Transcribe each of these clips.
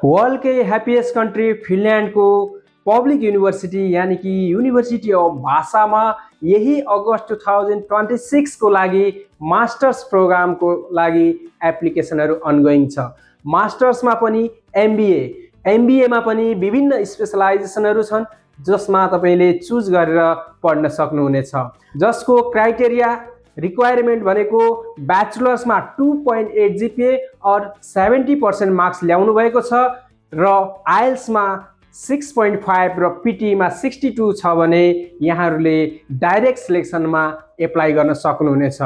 वर्ल्डकै happiest country फिनल्यान्डको public university यानी कि university of भाषामा यही अगस्त 2026 को लागि मास्टर्स प्रोग्रामको लागि एप्लिकेसनहरू अनगोइङ छ। मास्टर्समा पनि एमबीएमा पनि विभिन्न स्पेशलाइजेसनहरू छन् जसमा तपाईले चुज गरेर पढ्न सक्नुहुनेछ, जसको क्राइटेरिया रिक्वायरमेन्ट भनेको ब्याचलर्समा 2.8 जीपीए और 70% मार्क्स ल्याउनु भएको छ र आइएल्समा 6.5 र पीटीमा 62 छ भने यहाँहरूले डाइरेक्ट सिलेक्सनमा एप्लाई गर्न सक्नुहुनेछ।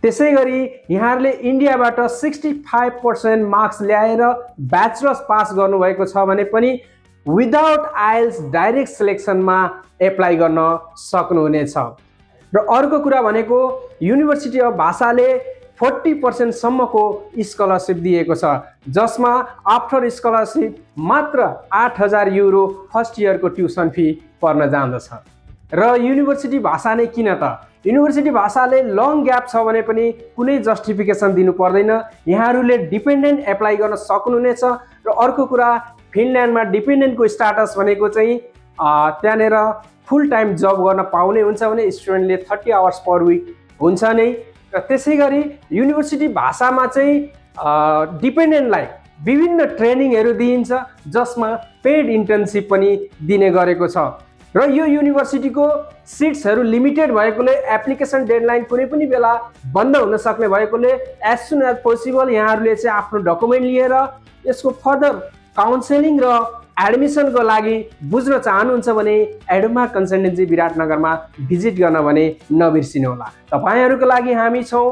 त्यसैगरी यहाँहरूले इन्डियाबाट 65% मार्क्स ल्याएर ब्याचलर्स पास गर्नुभएको छ भने पनि विदाउट आइएल्स डाइरेक्ट सिलेक्सनमा एप्लाई गर्न सक्नुहुनेछ। र अर्को कुरा भनेको युनिभर्सिटी अफ भाषाले 40% सम्मको स्कलरशिप दिएको छ, जसमा आफ्टर स्कलरशिप मात्र 8000 युरो फर्स्ट इयरको ट्युसन फी पर्न जाँदछ। र युनिभर्सिटी भाषा नै किन त? युनिभर्सिटी भाषाले लङ ग्याप छ भने पनि कुनै जस्टिफिकेसन दिनु पर्दैन, यहाँहरूले डिपेन्डेन्ट एप्लाई गर्न सक्नुहुनेछ। र अर्को कुरा, फिनल्यान्डमा डिपेन्डेन्टको स्टाटस भनेको चाहिँ त्यहाँनिर फुल टाइम जब गर्न पाउने हुन्छ भने स्टुडेन्टले 30 आवर्स पर विक हुन्छ नै। र त्यसैगरी युनिभर्सिटी भाषामा चाहिँ डिपेन्डेन्टलाई विभिन्न ट्रेनिङहरू दिइन्छ जसमा पेड इन्टर्नसिप पनि दिने गरेको छ। र यो युनिभर्सिटीको सिट्सहरू लिमिटेड भएकोले एप्लिकेसन डेडलाइन कुनै पनि बेला बन्द हुन सक्ने भएकोले एज सुन एज पोसिबल यहाँहरूले चाहिँ आफ्नो डकुमेन्ट लिएर यसको फर्दर काउन्सेलिङ र एडमिसनको लागि बुझ्न चाहनुहुन्छ भने एडोमा कन्सल्टेन्सी विराटनगरमा भिजिट गर्न भने नबिर्सिनुहोला। तपाईहरुको लागि हामी छौं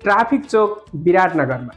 ट्राफिक चोक विराटनगरमा।